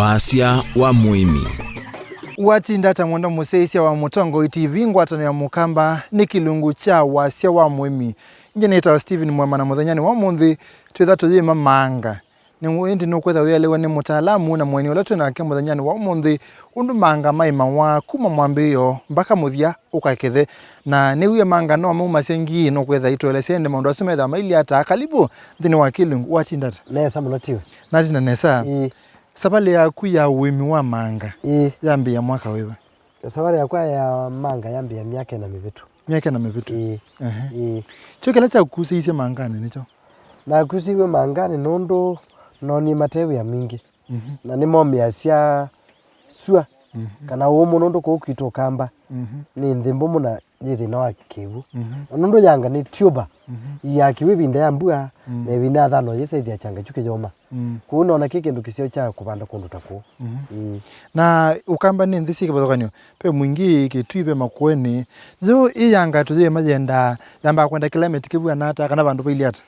Wasya wa Muimi. Watindata mwanda museisia wa mutongo itivi ngwatano ya mukamba ni kilungu cha Wasya wa Muimi. Njeneta Steven Mwema na muthanyani wa munthi twithato yima Maanga. Ni wendi no kwetha welewa ni mutaalamu na mweni ola twinake muthanyani wa munthi undu Maanga maima wa kuma mwambio mpaka muthia ukakethe na ni uye Maanga no mauma sengi no kwetha itwelese ndi maundu asumetha maili ata kalibu thini wa kilungu watindata nesa muno tiwe najina nesa sabali yaku ya uimi wa Maanga yambi ya mwaka wewe sabali yaku ya Maanga yambi ya miaka na mivitu chokela cha kusiise Maangani nicho na kusiwe Maangani nondo noni matewe ya mingi na nimo miasia sua kana uomo nondo ko kwito kamba ni ndimbo muna yithi no akivu nondo yanga ni tuba ya kiwibinde yambua ne bina thano yese dia changa chuke yoma kuno na kike ndukisio cha kubanda kundu tako na ukamba ni ndisi kibothokanyo pe mwingi kitwibe makweni zo iyanga tuye majenda yamba kwenda climate kibwa nata kana bandu bailiata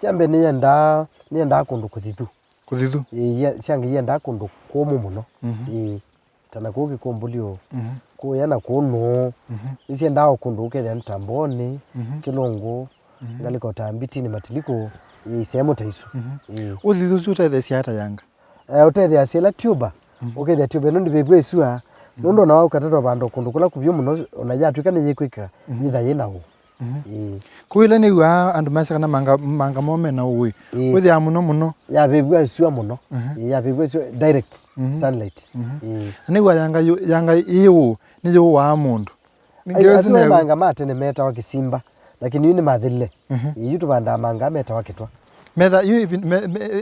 chambe ni yenda kundu kuthitu changi yenda kundu komu muno tana kuki kombulio ko yana kuno isi ndao kundu ukethe ntamboni kilongo ngaliko tambiti ni matiliko isemo taisu uthithu suta the siata yanga uthethe asila tuba ukethe tuba no ndibegwe sua nondo nawo katatu bando kundu kula kubyo muno onajatwika ni yekwika yitha yenawo kuile ni wa andu masakana Maanga mome na uwe with ya muno ya bebwa sua muno ya bebwa sua direct sunlight ni wa yanga iyo ni yo wa mundu ngezi ne Maanga mate ne meta wa kisimba lakini yuni mathile yitu banda Maanga meta wa kitwa metha yu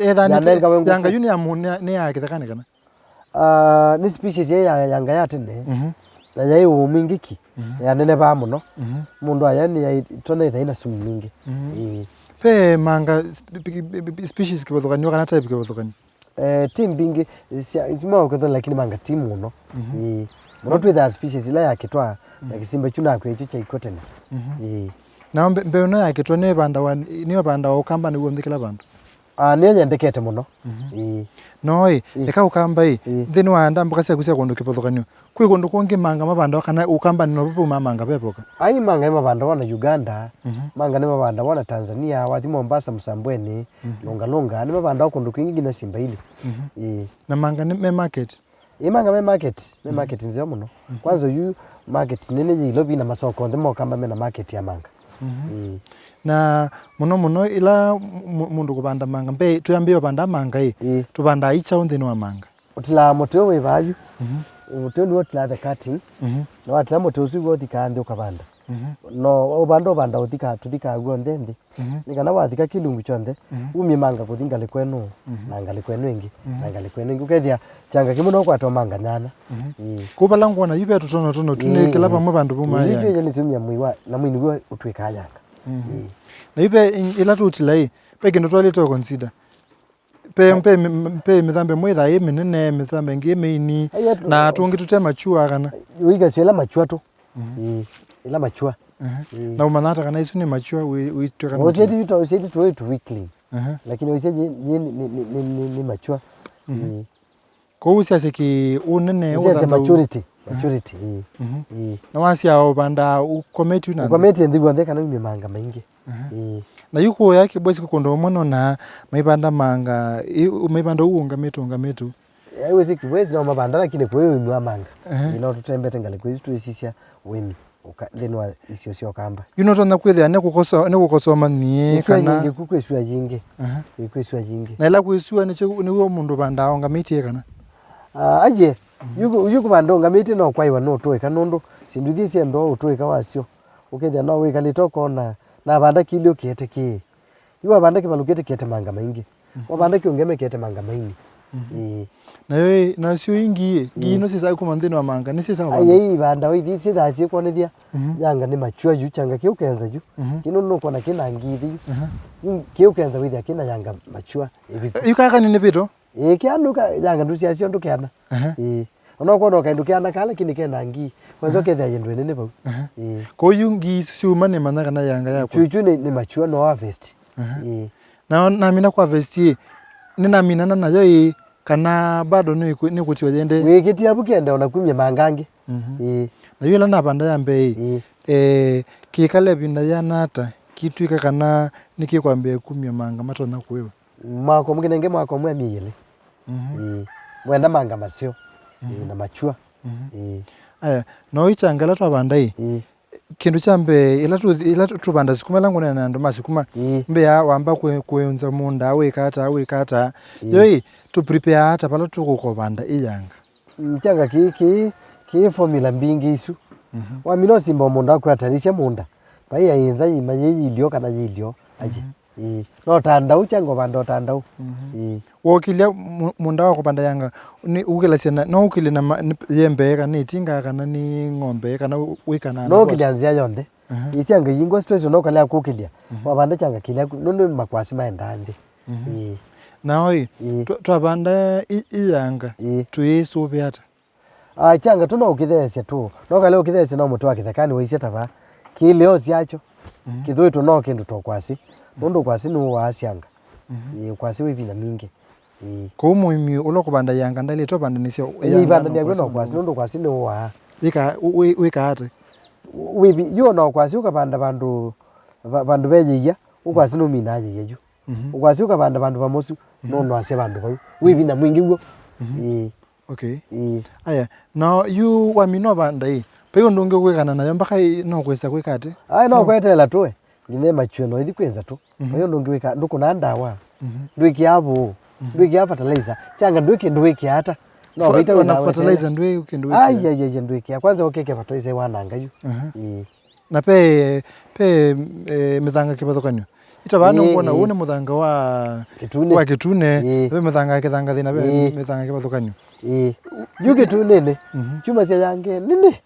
etha ni yanga yuni ya munya ne ya kithakane kana ni species ya yanga yatene na yai umingiki ya nene ba muno mundu ayani ya tone ina sumu mingi pe Maanga species kibothokanyo kana type kibothokanyo team bingi isimo ko lakini Maanga team muno muno tu that species ila ya kitwa ya kisimba chuna kwa hicho cha ikotene na mbe no ya kitwa ne banda ni banda okamba ni wonthikila bandu ni nyendekete muno noi eka ukamba thini wa ndambuka cia kusia kundu kibothokanyo kwi kundu kungi Maanga mabanda kana ukamba ni no pupu Maanga bepoka ai Maanga mabanda wana Uganda Maanga ni mabanda wana Tanzania wathi Mombasa Msambweni longa ni mabanda kundu kwingi na Simba ile na Maanga ni market Maanga me market nzio muno kwanza yu market nene yilobi na masoko ndimo kamba me na market ya Maanga na muno ila mundu kubanda Maanga mbe tuyambio banda Maanga tubanda icha unthini wa Maanga utila moto we vayu moto ni wotla the cutting no watla moto usu wothi kandi ukabanda no obanda uthika tuthika guo ndende nikana wathika kilungu chonde umi Maanga kuthingale kwenu na ngale kwenu ingi na ngale kwenu ingi ukethia changa kimuno kwa to Maanga nyana kubala ngona yibe tutono tunekela pamwe bandu buma ya yibe nitumia mwiwa na mwini utwika yanga na ipe ila tutilai pe kindu twali to consider pe mithambe mwitha minene mithambe ngi meini na tungi tutema chua kana uiga sela machua to ila machua na umanata kana isu ni machua we tuka kana usedi to weekly lakini usedi ni machua ko usiase ki unene usiase maturity na wasia obanda ukometi na ukometi ndigo ndeka na Maanga maingi na yuko yake bwezi kukondo mono na maibanda Maanga maibanda uunga metu aiwezi kiwezi na mabanda lakini kwa hiyo mwa Maanga ino tutembete ngale kwezi tuisisia Uimi denwa isio kamba na kwethia ne kukosoma nie kana kukwesua jingi kukwesua jingi na ila kwesua ni wo mundu banda onga meti kana aje yuko banda onga meti no kwaiwa no toeka nondo sinduthisia ndo utoeka wasio ukethia no wika litoko na banda kilio kiete ki yuwa banda kibalukete kiete Maanga maingi wabanda kiongeme kiete Maanga maingi na yo na sio ingi no sisa kuma nthini wa Maanga ni sisa banda ai banda withi sitha cie kwanithia yanga ni machua ju changa kiukenza ju kino no kona kina ngithi kiukenza withi kina yanga machua yukaka ni bito kianuka yanga nducia cio ndukiana ono kono kaindu kiana kala kini kena ngi kwanza ketha yendu nene bau ko yungi siuma ne manaka na yanga yako chuchu ni machua no harvest na mina kwa harvest ni na mina na yo kana bado ni kutiwa jende wikiti abu kenda ona kumya mangangi na yula na panda ya mbei kikale binda ya nata kitu kana nikikwambia kumya manga matona kuwewe mwako mginenge mwako mwe miyele wenda manga masio na machua aya no ichangala twa bandai kindu chambe ila tubanda sikuma langu na ndo masikuma mbe ya wamba kuenza munda wekata yoi to prepare hata pala tuko banda iyanga mchanga ki formula mbingi isu wamino simba munda kwatarisha munda baya yenza imaye ilio kana ilio aje no tanda uchango bando tanda wokilia munda wako banda yanga ni ukila sena no ukile na yembe kana tinga kana ni ng'ombe kana wikana no kilianzia yonde ichanga yingo stress no kala kukilia wabanda changa kilia nondo makwasi maendande naoi twabanda iyanga tuyesu byata changa tuno ukithesya tu no kala ukithesya no mutu akithakani waisya tava kilio syacho kithui tuno kindu tokwasi nondo kwasi no wasyanga kwasi wivina mingi ko muimi ulokubanda yanga ndale tobanda nisya ibanda ndagwe no kwasi nondo kwasi no wa wika ate wibi yo no kwasi ukabanda bandu beyiya ukwasi no minaje yeju ukwasi ukabanda bandu bamosu no asya bandu bau wibi na mwingi wo okay aya no you wamino banda peyo ndonge kwekana nayo mpaka no kwesa kwekate no kwetela tuwe ngine machwe no idikwenza tu peyo ndonge weka nduko na ndawa ndwiki abo ndwiki ya fertilizer changa ndwiki ndwiki hata no waita wana fertilizer ndwiki ndwiki kwanza okeke fertilizer wananga yu na pe mithanga kibathokanyo itabana ngona une muthanga wa kitune pe mithanga kithanga thina pe mithanga kibathokanyo yuke tu nene chuma cia yange nene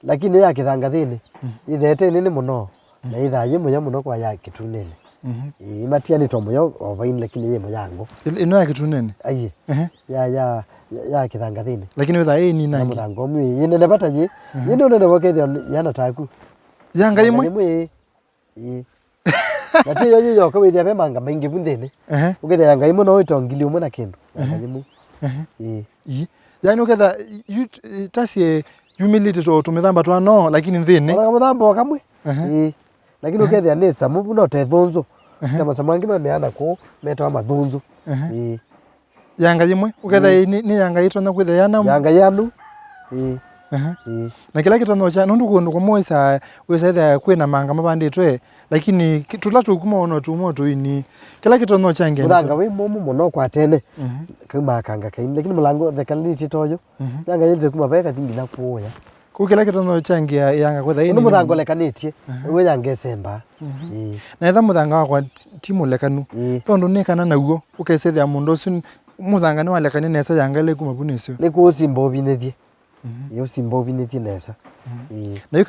lakini ya kithanga thini ithete nene muno na ithaye munya muno kwa ya kitu nene imatia ni tomoyo ovaini lakini ye muyango ino ya kitu nene aye ya kithanga thini lakini ithaye ni nangi mutango mwi yene ne bataje yene nene bokethio yana taku yanga imwe na tiyo yo ko withia be manga maingi bunthene ukethia yanga imwe no itongili umwe na kindu yanga imwe yani uketha tasie humility to tumethamba twa no lakini nthini ona muthamba kamwe lakini ukethia nesa mubu no te thunzu kama samangi meana ko metwa mathunzu yanga imwe uketha ni yanga itona kwithia yana yanga yanu na kila kitu no cha nundu kundu kumoisa wesa kwina manga mabanditwe lakini tutatu kumono tumoto ini kila kitu no change muranga we momo muno kwa tene kuma kanga kaini lakini mulango the kaniti toyo yanga yende kuma beka tingi na kuoya ku kila kitu no change yanga kwetha ini murango le kaniti we yanga semba na etha muthanga wakwa timu lekanu pondo nekana naguo ukesethia mundu ucio muthanga ni walekani nesa yanga le kuma bunisio ni ku simbo binethie yo simbo binethie nesa na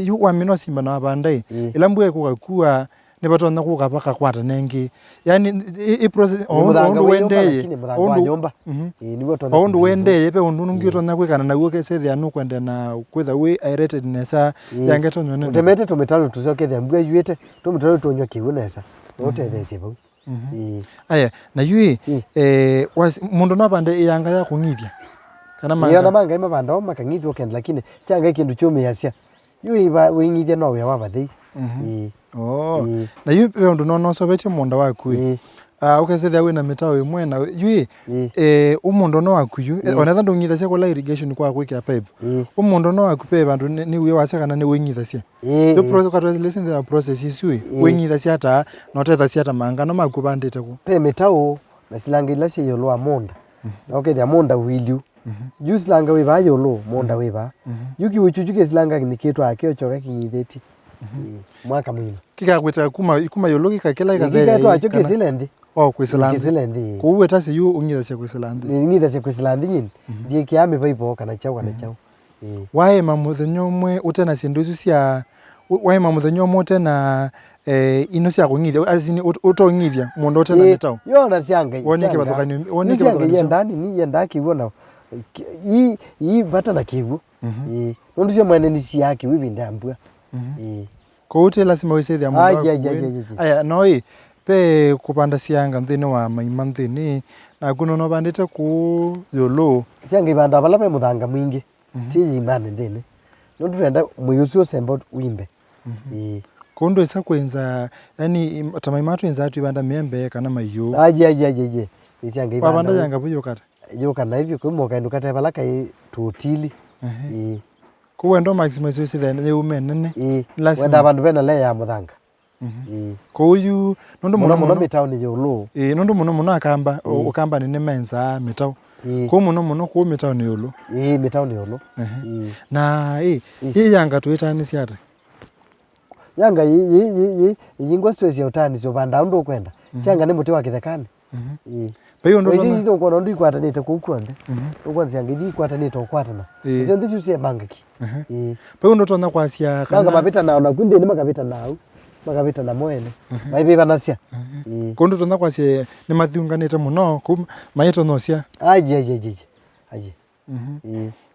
yu wamino simba na bandai ila mbue kugakua ne batona kugapaka kwata nengi yani I process ondu wendeye ondu wendeye pe ondu ngitona kwikana naguo kesethia no kwenda na kwitha we aerated nesa yange tonyo nene temete tumetalo tuzokethia mbue yuete tumetalo tonyo kiwu nesa otethecie bau aya na yui mundu na bande yanga ya kungithia kana manga yana manga ima banda makangithio kenda lakini changa kindu chome yasia yui ba wingithia no we wabathei na yu pe undu no sobetie munda waku ukesethia wina mitao imwe na yui umundu no waku yu onetha ndungitha cia kula irrigation kwa gwikira pipe umundu no waku pe bandu ni wi wacia kana ni wingitha cia the process ka listen the process isui wingitha cia ta no tetha cia ta manga no maku bandite ku pe mitao na silanga ila cia yolo amunda okethia munda wiliu juice langa we ba yolo munda we ba yuki uchujuke silanga ni kitu akio choka kinyitheti mwaka mwino kikagwita kuma yolo kikakela ikathe acho kisilendi kwisilandi kuwe tasi yu ungitha cia kwisilandi ngitha cia kwisilandi nyini die kiame paipo kana chau wae mamuthenyo mwe utena sindu isu cia wae mamuthenyo mwe utena ino cia kungithia azini utongithia mundu utena mitao yona cianga wonike bathukanyo wonike ndani ni yenda kiwona i bata na kiwu nundu cia mwene ni ciake wibi ndambua ko ute lazima wisethia mundu aya no pe kupanda sianga nthini wa maima nthini na kuno no bandite ku yolo sianga ibanda bala pe muthanga mwingi ti imani nthini no ndurenda muyucio sembo wimbe kondo isa kwenza yani tamaimatu enza tu ibanda membe kana mayo aje sianga ibanda banda yanga buyo kata yo kana hivyo kwa moka ndo kata bala kai tutili ko ndo maximum so se then you men ne wenda bandu bena le ya muthanga ko yu nondo muno mitauni yolo nondo muno akamba ukamba ni menza mitau ko muno ko mitauni yolo mitauni yolo na yanga tuitani siata yanga yingwa stress ya utani sio banda ndo kwenda changa ni muti wa kithekani bayo ndo ndo kono ndo ikwatanite kukwande ukwanza yanga ndi ikwatanite ukwatana izo ndi susie mangaki bayo ndo tona kwasia kana mapita nao na kunde ni makapita na mwene maibe banasia kondo tona kwasia ni mathiunganite muno ku maito no sia aje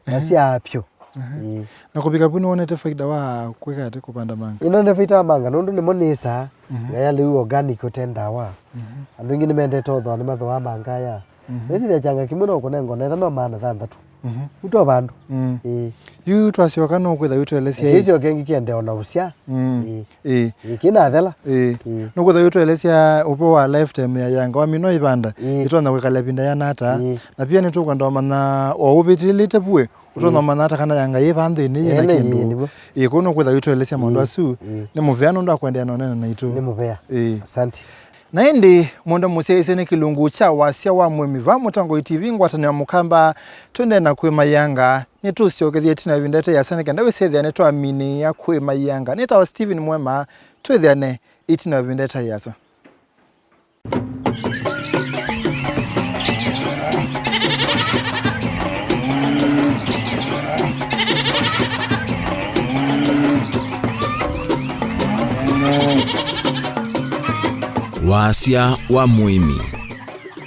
nasia apyo na kubika puno wonete faida wa kwekate kupanda manga ino nde faida manga nundu ni monisa ya le organic utenda wa andu ngini mende todo ni matho wa manga ya esi ya changa kimuno kunengo na no maana thandatu uto bandu yu twasyoka no kwetha yutwelesia hizo kengi kiende ona usia ikina thela no kwetha yutwelesia upo wa lifetime ya yanga wa mino ibanda itona kwekala pinda ya nata na pia ni tukwa ndo mana o ubitilite puwe utona mana ata kana yanga yivande ni yena kindu ikono kwetha yutwelesia mondo asu ni muveano ndo akwendea nonena na itu ni muvea asante na indi mwenda musese ni kilungu cha Wasya wa Muimi va Mutango TV ngwatani ya mukamba twende na kwema yanga nitusyokethi tina vindete ya sana kenda wesethia ne twamini ya kwema yanga nita wa Steven Mwema twethiane itina vindete yasa Wasya wa Muimi.